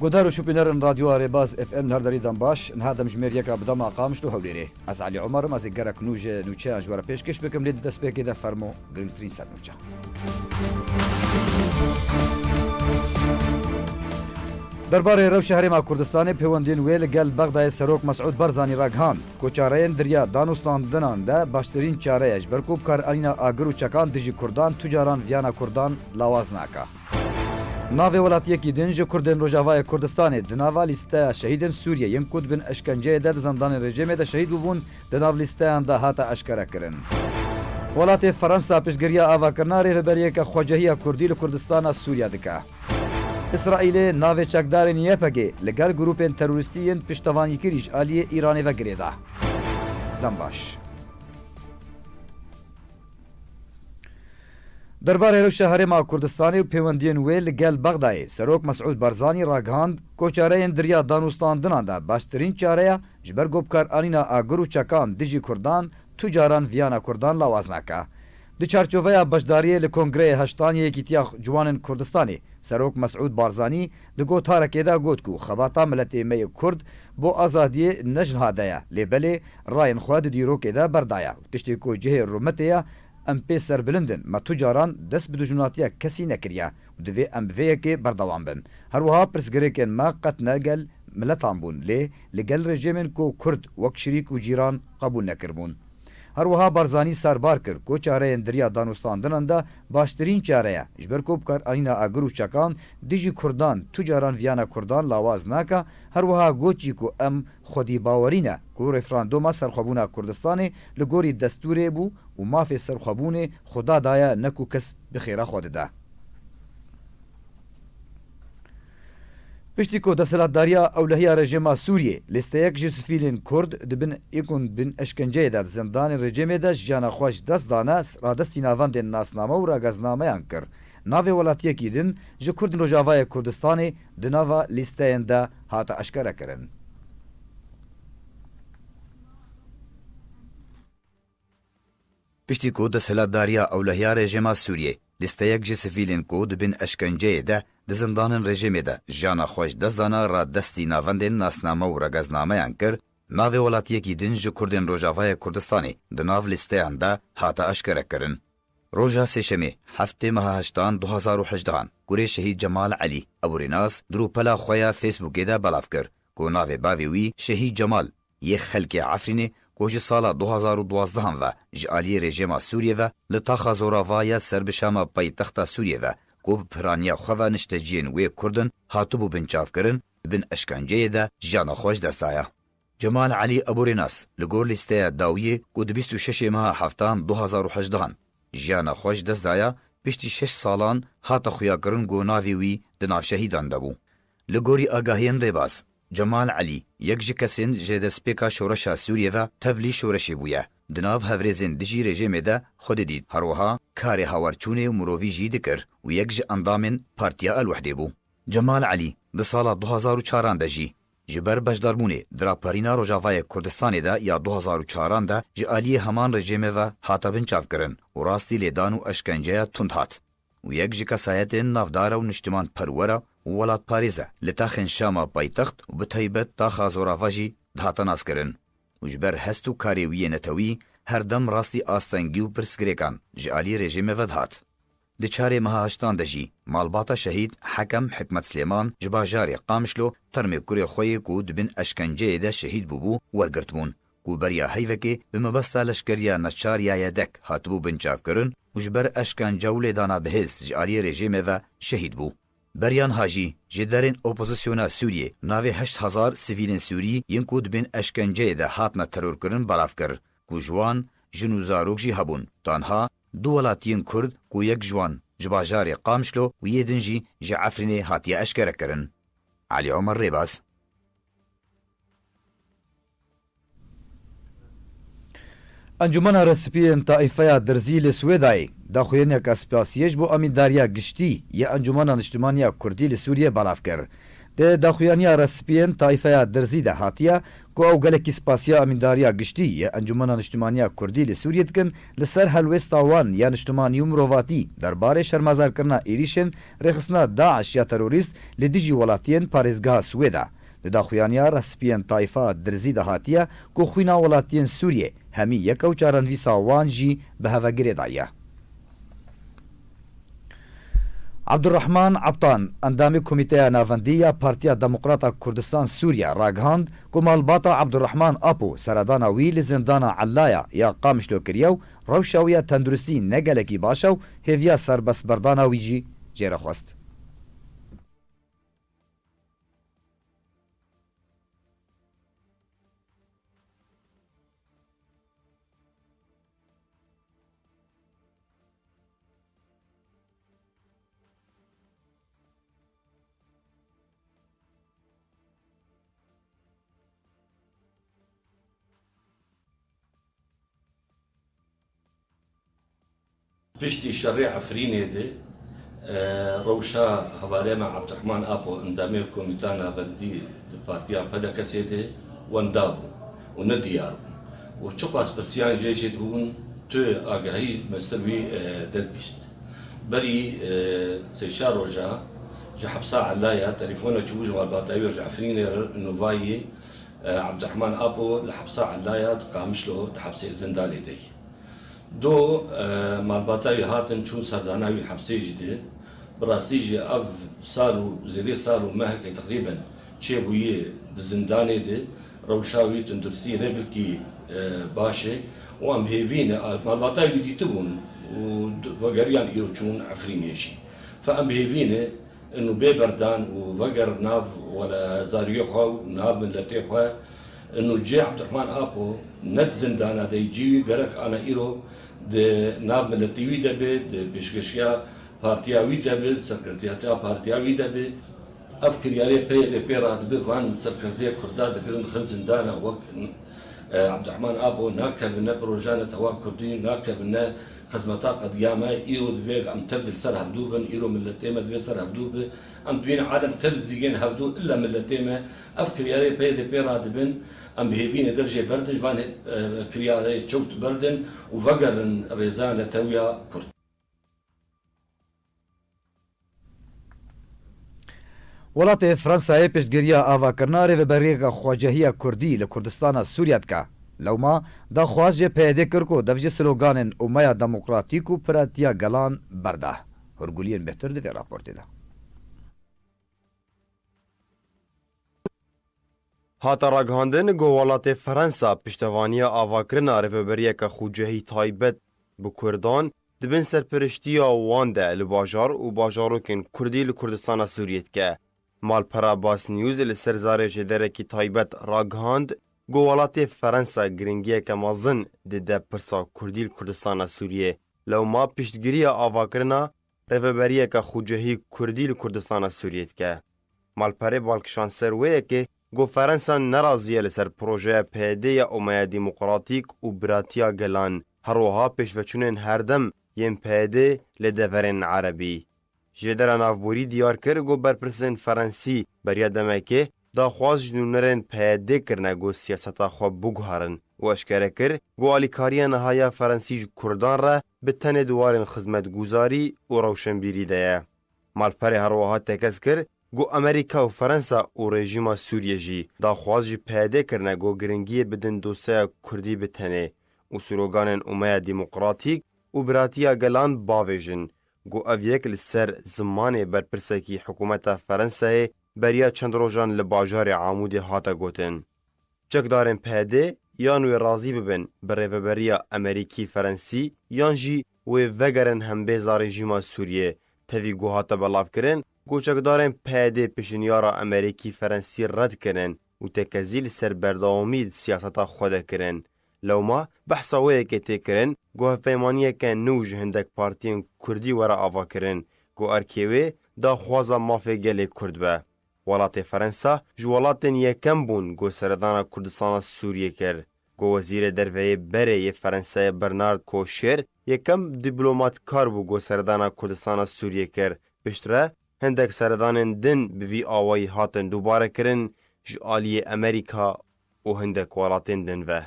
قدار شوبينر راديو ريباز اف ام نهار دريدان باش نهار مجمير يكا بدا ما قامش له هوليري از علي عمر ما زيقرك نوجا جوارا بيشكش بكم ليد دسبيكي دا فرمو جرين ترين سال نوجا درباره رو شهری ما کردستان پیوندین ویل گل بغداد سروک مسعود برزانی راگهاند کوچارین دریا دانوستان دنان ده باشترین چاره اج برکوب کار الینا آگر و چکان دجی کردان تجاران ویانا کردان لاواز ناکا ناوی ولاتیه کی دنج کردن روجاوای کردستان دناوا لیسته شهیدن سوریه ین کود بن اشکنجه ده زندان رژیم ده شهید بوون دناو لیسته انده هاتا اشکره کرن ولات فرانسا پیشگیری آوا کرناری رهبری که خواجهی کردی لکردستان سوریه دکه اسرائیل ناوی چکدارین یپگی لگر گروپین تروریستیین پشتوانی کریش آلیه ایرانی و گریده دنباش درباره رو شهر ما کردستانی و پیوندین ویل گل بغدای سروک مسعود برزانی راگهاند کوچاره دریا دانوستان دنانده باشترین چاره جبر گوبکار آلینا آگر و چکان دیجی کردان تجاران ویانا کردان لاوازناکه دی چارچوبه بشداری لکنگره هشتانی یکیتیا جوان کردستانی سروک مسعود بارزانی دگو تارکه دا گوت کو خباتا ملتی می کرد بو آزادی نجن هادایا لیبلی راین خواد دیروکه دا بردایا پشتی کو جه رومتیا ام پی سر بلندن ما تجاران دست بدوجناتیا کسی نکریا و دوی ام بویه که بردوان بن هر وها پرسگره که ما قط نگل ملتان بون لگل رژیمن کو کرد وک شریک و جیران قبول نکربون هر وها بارزانی سربار کر کو چاره دریا دانوستان دننده باشترین چاره جبر کوب کار آلینا آگر و چکان دیجی کردان تجاران ویانا کردان لاواز ناکا هر وها گوچی کو ام خودی باورینه کو رفراندوما سرخوابونا کردستان لگوری دستوره بو و مافی سرخوابون خدا دایا نکو کس بخیره خود ده پشتی کو دسالتداریا اولهیا رژیم سوریه لیسته یک جسفیلین کرد دبن یکون بن اشکنجه داد زندان رژیم ده جانا خوش دست دانه رادستی ناوان دن ناسنامه و راگزنامه انکر ناوی ولاتیه کی دن جو کردن روجاوای کردستانی دناوا لیسته ده هاتا اشکره کرن پشتی کو دسالتداریا اولهیا رژیم سوریه لیسته یک جسفیلین کود بن اشکنجه ده د زندان رژیم ده جانا خوش دزدانا را دستی ناوندین ناسنامه و رگزنامه انکر ناوی ولاتیه کی دنج کردن روجاوای کردستانی د ناو لیسته انده هاتا اشکره کرن روجا سشمی هفته ماه هشتان 2018 گوری شهید جمال علی ابوریناس درو پلا خویا فیسبوک ده بلاف کر کو ناوی باوی شهید جمال یه خلق عفرینه کوج سالا 2012 و جالی رژیم سوریه و لتاخا زوراوای سربشام پایتخت سوریه و کو پرانیا خو نشتجین و کردن هاتبو بنچاف کرن بن اشکنجه ده جانا خوش دستایا جمال علی ابوریناس لگور لیسته داویه کو 26 ماه هفتان 2018 جانا خوش دستایا پشتی 6 سالان هات خویا کرن گوناوی وی دناف شهیدان دبو لگوری آگاهین ریباس جمال علی یک جکسین جد سپیکا شورش سوریه و تولی شورشی بویه دناو هفرزین دجی رژیم ده خود دید هروها کار هاورچونه و مروی جی دکر و یک ج اندامن پارتیا الوحده بو جمال علی ده سال 2004 دجی جبر بجدارمونه دراپارینا روجاوای کردستان ده یا 2004 ده جالی همان رژیم و هاتبن چاف کرن و راستی لیدان و اشکنجه تند هات و یک ج کسایت نافدار و نشتمان پروره ولات پاریزه لتاخن شاما پایتخت و بتایبت تا خازوراواجی دهاتناس کرن وجبر هستو کاریوی نتوی هر دم راستی آستنگی و پرسگریکان جالی رژیم ودهات دی چاره مهاشتان دجی مالباتا شهید حکم حکمت سلیمان جباجاری قامشلو ترمی کوری خوی کو دبن اشکنجه ده شهید بوبو ورگرتبون کو بریا هیوکی بمبستا لشکریا نچاریا یدک هاتبو بنچاف کرن وجبر اشکنجه و لیدانا بهز جالی رژیم و شهید بو بریان هاجی جدارین اپوزیسیونا سوریه ناوی 8000 سیویلین سوری ینکود بین اشکنجه ده هاتنا ترور کرن بلاف کر کو جوان جنو زاروک جی هبون تانها دو ولاتین کرد کو یک جوان جباجاری قامشلو و یدن جی عفرینه هاتیا اشکره کرن علی عمر ریباز انجمن رسپی طائفه درزی لسویدای داخوینه که سپاسیج بو امیداریا گشتی یا انجمن اجتماعی کردی لسوریه بلاف کر ده داخویانیا رسپین طایفه درزی ده هاتیه کو او گلکی سپاسیا امنداریا گشتی انجمن اجتماعی کردی لسوریه دکن لسر هلوستا وان یا اجتماعی مروواتی درباره شرمزار کرنا ایریشن رخصنا داعش یا تروریست لدیجی ولاتین پارێزگا سوێدا li daxuyaniya respiyên tayfa dirzî de hatiye ku xwîna welatiyên Sûriyê hemî yeka û caranivîsa wan jî bi hevegirê da ye. Abdurrahman Abtan endamê Komîteya Navendî ya Partiya Demokrata Kurdistan Sûriya ragihand ku malbata Abdurrahman Apo seredana wî li zindana Ellaya ya Qamişlo kiriye û rewşa wî ya tenduristî ne gelekî baş e û hêviya serbestberdana wî jî jêrexwest. پشتی شەڕێ عفرینێ دێ ڕەوشا هەوارێ مە عەبدوڕحمان ئاپۆ ئەندامێ کۆمیتا ناڤەندی پارتیا پەدە کەسێ دێ وەندا بوو و نەدیار بوو و چ قاسپرسیان ژێژێت بوون تۆ ئاگاهی مەسەوی دەربیست بەری سێشا ڕۆژە ji hepsa Ellaya telefona çû ji malbatayê ji Efrînê Nuvayê Abdurrahman Apo li hepsa Ellaya diqamişlo di hepsê zindanê de. دو malbatayê hatin çûn serdana wî hepsê jî de bi rastî jî ev sal û zêdê sal û mehekê teqrîben çêbûyê di zindanê de rewşa wî tunduristî nebirkî baş e û em hêvîne malbatayê wî dîtibûn û vegeriyan îro çûn Efrînê jî fe em hêvîne انه ببردان وفقر ناف ولا زاريو خو ناف ملتي خو انه جي عبد الرحمن ابو ند زندان هذا يجي غرق انا ايرو د ناف ملتي وي دبي د بشكشيا بارتيا وي دبي سكرتياتا بارتيا وي دبي افكر ياري بي دي بيراد بفان سكرتيا كردا دكن خل زندان وقت عبد الرحمن ابو ناكب بروجانه توا كردي ناكب خدمتا قديما ايرو دفيق ام تبدل سر هبدوبن ايرو ملتيما دفي سر هبدوب ام دوين عدم تبدل هبدو الا ملتيما افكر ياري بي دي بيرادبن ام بهيفين درجه بردج فان كرياري تشوت بردن وفقرن ريزانه تويا كرد وڵاتê Fransayê pêşgiriya avakirina rêveberiyeka xwecehîya Kurdî li Kurdistana Sûriya dike. Lewma daxwaz jê peyedê kir ku dev ji sloganên Umeya Demokratîk û Piratiya Gelan berda. Hûrguliyên bêhtir di vê raportê de. Hata ragihandin got welatê Fransa piştevaniya avakirina rêveberiyeka xwecehî taybet bi Kurdan dibin serpiriştiya wan de li bajar û bajarokên Kurdî li Kurdistana Sûriyê dike. Malpera Bas News li ser zarê ji derekî taybet ragihand got welatê Fransa giringiyeke mezin dide pirsa Kurdî li Kurdistana Sûriyê. Lewma piştgiriya avakirina rêveberiyeka xwecehî Kurdî li Kurdistana Sûriyê dike. Malperê balkişanser wêyekê got Fransa neraziye li ser projeya PYD ya Umeya Demokratîk û Biratiya Gelan herwiha pêşveçûnên herdem yên PYD li deverên Erebî. Ji dera navborî diyar kir got berpirsên Fransî beriya demekê daxwaz ji nûnerên PYD kirine got siyaseta xwe biguharin û eşkere kir got alîkariya nihaya Fransî ji Kurdan re bi tenê dwarên xizmetguzarî û rewşenbîrî de ye. Malperê herwiha tekez kir got Amerîka û Fransa û rejîma Sûriye jî daxwaz ji PYD kirine got giringiyê bidin dosyeya Kurdî bi tenê û sloganên Umeya Demokratîk û Biratiya Gelan bavêjin. Got ev yek li ser zimanê berpirsekî hikûmeta Fransayê beriya çend rojan li bajarê Amûdê hate gotin. Çekdarên PYD yan wê razî bibin bi rêveberiya Amerîkî Fransî yan jî wê vegerin hembêza rejîma Sûriyê. Tevî got hate belavkirin got çekdarên PYD pêşînyara Amerîkî Fransî red kirin û tekezî li ser berdewamî siyaseta xwe de kirin. Lewma behsa wêyekê tê kirin got hevpeymaniyeke nû ji hindek partiyên Kurdî were avakirin got erkê wê daxwaza mafê gelê Kurd be. Welatê Fransa ji welatên yekem bûn got seredana Kurdistana Sûriyê kir. Got wezîrê derveyê berê yê Fransayê Bernard Kouchner yekem dîplomatkar bû got seredana Kurdistana Sûriyê kir. Piştre هندک سردانên din bi vî awayî hatin dubare kirin ji aliyê Amerîka û hindek welatên din ve.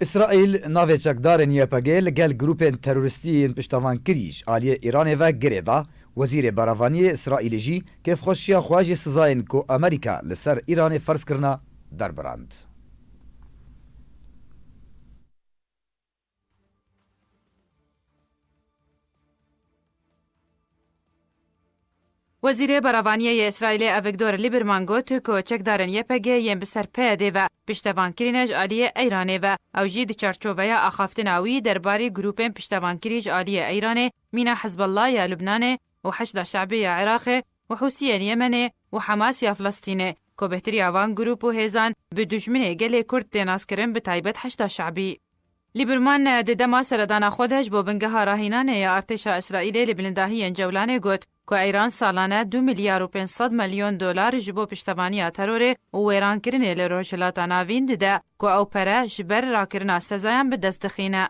İsraîl navê çekdarên YPG li gel grûpên terorîstî piştavankirî ji aliyê Îranê ve girê da. Wezîrê Beravaniyê İsraîlê jî kêfxweşiya xwe jê sizayên ku Amerîka li ser Îranê ferz kirina derbirand. Wezîrê Beravaniyê İsraîlê Avigdor Lieberman got ku çekdarên YPG yên bi ser PYD ve piştavankirîne ji aliyê Îranê ve ew jî di çarçoveya axaftina wî derbarê grûpên piştavankirî ji aliyê Îranê mîna Hizbullah ya Lubnanê û Heşda Şe'bî ya Iraqê û Hûsiyên Yemenê û Hemas ya Filistînê ku bêhteriya van grûp û hêzan bi dijminê gelê Kurd tê naskirin bi taybet Heşda Şe'bî. Lieberman di dema seredana xwe de ji bo bingeha rahînanê ya artêşa İsraîlê li bilindahiyên cewlanê got ku Îran salane 2 milyar û 500 milyon dolar ji bo piştevaniya terorê û wêrankirinê li rojhilata navîn dide ku ew pere ji ber rakirina sezayan bi dest dixîne.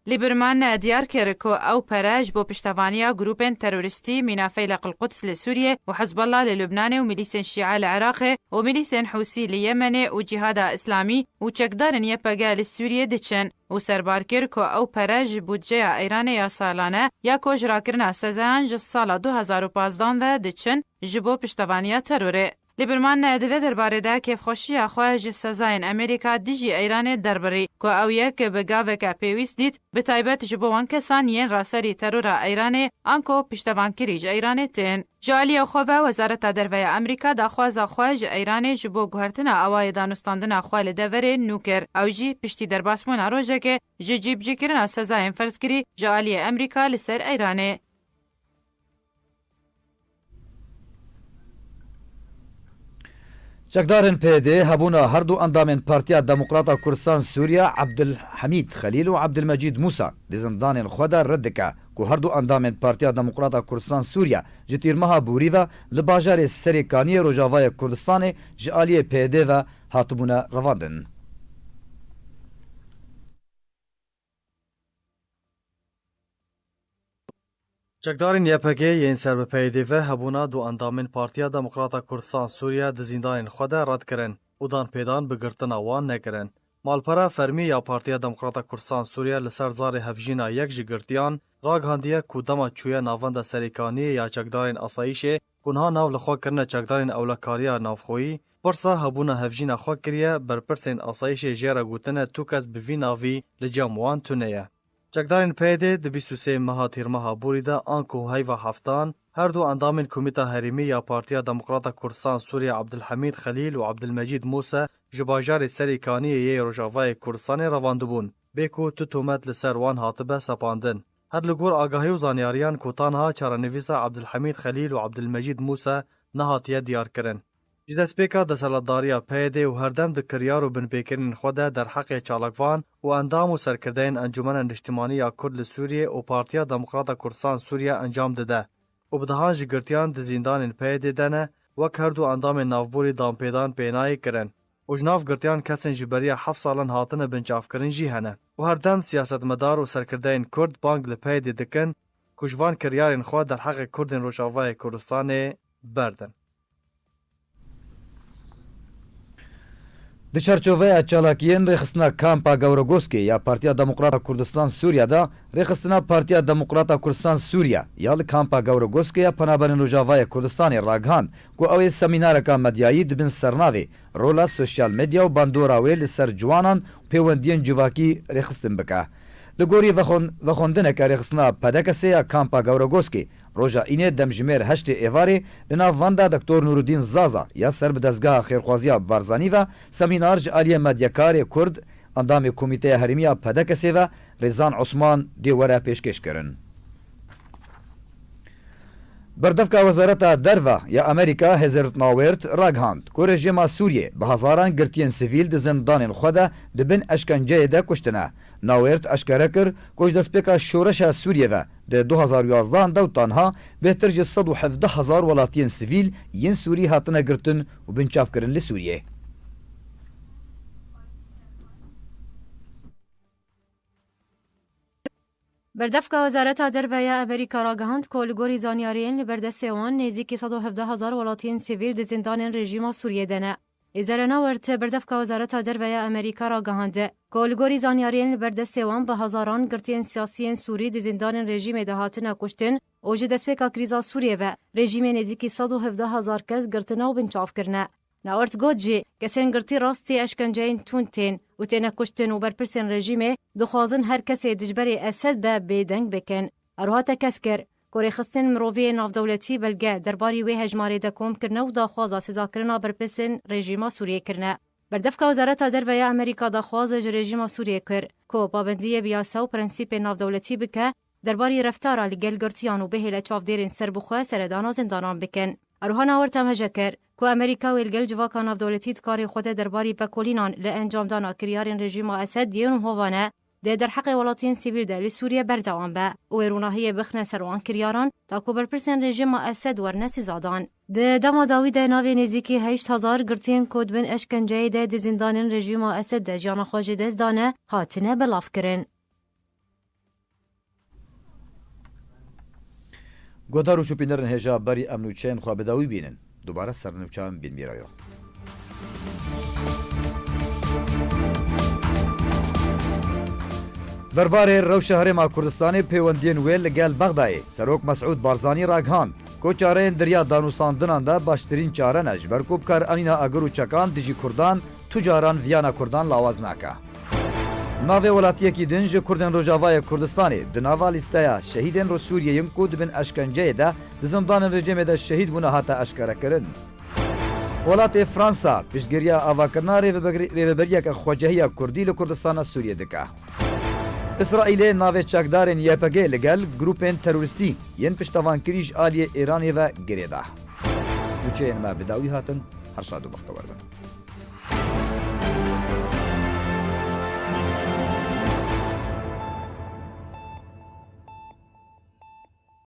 Lieberman diyar kir ku ew pere ji bo piştevaniya grûpên terorîstî mîna Feylaq el-Quds li Sûriye û Hizbullah li Lubnanê û milîsên Şîa li Iraqê û milîsên Hûsî li Yemenê û Cihada İslamî û çekdarên YPG li Sûriye diçin û serbar kir ku ew pere ji budceya Îranê ya salane ya ku ji rakirina sezayan ji sala 2015 ve diçin ji bo piştevaniya terorê. Lieberman divê derbarê de kêfxweşiya xwe ji sezayên Amerîka dijî Îranê derbirî ku ew yek bi gaveke pêwîst dît bi taybet ji bo wan kesan yên raserî terora Îranê an ku piştevankirî ji Îranê tên. Ji aliyê xwe ve Wezareta Derveya Amerîka daxwaza xwe ji Îranê ji bo guhertina awayê danûstandina xwe li deverê nû kir. Ew jî piştî derbasbûna rojekê ji cîbicîkirina sezayên ferzkirî ji aliyê Amerîka li ser Îranê. Çekdarên PYD hebûna her du endamên Partiya Demokrata Kurdistan Sûriya Abdulhamîd Xelîl û Abdulmecîd Musa di zindanên xwe de red dike ku her du endamên Partiya Demokrata Kurdistan Sûriya ji tîrmeha Bûrî ve li bajarê Serêkaniyê Rojavayê Kurdistanê ji aliyê PYD ve hatibûne revandin. Çekdarên YPG yên ser bi PYD ve hebûna du endamên Partiya Demokrata Kurdistan Sûriya di zindanên xwe de red kirin û danpêdan bi girtina wan nekirin. Malpera fermî ya Partiya Demokrata Kurdistan Sûriya li ser zarê hevjîna yek ji girtiyan ragihandiye ku dema çûye navenda Serêkaniyê ya çekdarên asayîşê ku niha nav li xwe kirine çekdarên ewlekariya navxweyî, pirsa hebûna hevjîna xwe kiriye berpirsên asayîşê jê re gotine tu kes bi vî navî li cem wan tune ye. Çekdarên PYD di 23 meha tîrmeha Bûrî de an ku heyva heftan her du endamên Komîta Herêmî ya Partiya Demokrata Kurdistan Sûriya Abdulhamîd Xelîl û Abdulmecîd Musa ji bajarê Serêkaniyê yê Rojavayê Kurdistanê revandibûn bê ku tu tohmet li ser wan hatibe sepandin. Her li gor agahî û zanyariyan ku tanha çarenivîsa Abdulhamîd Xelîl û Abdulmecîd Musa nehatiye diyarkirin. Ji destpêka deselatdariya PYD û herdem di kiryar û binpêkirên xwe de derheqê çalakvan û endam û serkirdeyên Encûmena Niştimanî ya Kurd li Sûriyê û Partiya Demokrata Kurdistan Sûriya encam dide û bi dihan ji girtiyan di zindanên PYD de ne wek her du endamên navborî danpêdan pênayê kirin û ji nav girtiyan kesên ji beriya 7 salan hatine binçavkirin jî hene û herdem siyasetmedar û serkirdeyên Kurd bang li PYD dikin ku ji van kiryarên xwe derheqê Kurdên Rojavayê Kurdistanê berdin. Di çerçoveya çalakiyên rêxistina kampa Gawrogoskê ya Partiya Demokrata Kurdistan Sûriya da rêxistina Partiya Demokrata Kurdistan Sûriya ya li kampa Gawrogoskê ya penaberên Rojavayê Kurdistanê ragihan ku ew ê semînareka medyayî dibin sernavê rola sosyal medya û bandora wê li ser ciwanan û pêwendiyên civakî rêxistin bike. Li gorî vexwendineke rêxistina pedekesê ya kampa Gawrogoskê roja înê demjimêr 8 êvarê li nav van de Dr Nûruddîn Zaza ya ser bi dezgeha xêrxwaziya Barzanî ve semînar ji aliyê medyakarê Kurd endamê Komîteya Herêmî ya Pedekesê ve Rêzan Osman dê were pêşkêş kirin. Berdevka Wezareta Derve ya Amerîka Hezir Nawêrt ragihand ku rejima Sûriyê bi hezaran girtiyên sivîl di zindanên xwe de dibin eşkenceyê de kuştine. Nawêrt eşkere kir ku ji destpêka şoreşa Sûriyê ve di 2011 de tanha bêhtir ji 117,000 welatiyên sivîl yên Sûrî hatine girtin û binçavkirin li Sûriyê. بردفکا وزارتا دربیا امریکا را گهاند که لگوری زانیاریین لبردست وان نزیکی 117,000 ولاتین سیویل د زندان رژیم سوریه دنه. ازرنا ورت بردفکا وزارتا دربیا امریکا را گهانده که لگوری زانیاریین لبردست وان به هزاران گرتین سیاسیین سوری د زندان رژیم ده هاتنه کشتن او جه دسپیکا کریزا سوریه و رژیم نزیکی 117,000 کس گرتنه و بنچاف کرنه. ناورت گوت جی کسین گرتی راستی اشکنجین تونتین و تینه کشتن و برپرسین رژیمه دخوازن هر کسی دجبری اسد به بیدنگ بکن. اروهاتا کس کر کوری خستن مرووی نافدولتی بلگه درباری وی هجماری ده کوم کرنه و داخوازا سزا کرنه برپرسین رژیما سوریه کرنه. بردفکا وزارت درویا امریکا داخواز رژیما سوریه کر که پابندی بیاسا و پرنسیپ نافدولتی بکه درباری رفتارا لگل گرتیان و بهیل چاف دیرین سر بخواه سردانا زندانان بکن. اروهانا ورتم هجکر که امریکا ویلگل جواکا نافدولتی کاری خود درباری بکولینان لانجام دانا کریارین رژیم اسد دیون هوانه ده در حق ولاتین سیویل ده لسوریه بردوام به و ایروناهی بخنه سروان کریاران تا که برپرسن رژیم اسد ورنسی زادان. ده دما داوی ده ناوی نزیکی 8,000 گرتین کود بین اشکنجه ده زندان رژیم اسد ده جانا خوش دزدانه هاتنه بلاف کرن. گوتار و شوپینرن هجا بری امنوچین خواه بداوی بینن دوباره سرنوچان بین میرایو. درباره روش هرما کردستان پیوندین ویل لگل بغدای سروک مسعود بارزانی راگهاند کو چارین دریا دانوستاندنان دا باشترین چاره نج برکوب کار انینا اگر و چکان دیجی کردان تجاران ویانا کردان لاواز ناکا. ناوی ولاتیه کی دنج کردن روجاوای کردستانی دناوا لیستایا شهیدن رو سوریه یم کود بن اشکنجه ده دزمدان رژیم ده شهید بونه هاتا اشکره کرن. ولات فرانسا پیشگیریا آواکرنا ریوبریا که خواجهی کردی لکردستان سوریه دکه. اسرائیل ناوی چاکدارین یپگه لگل گروپین تروریستی ین پشتوان کریج آلی ایرانی و گریده. وچه ما بداوی هاتن هر شادو بختور بن.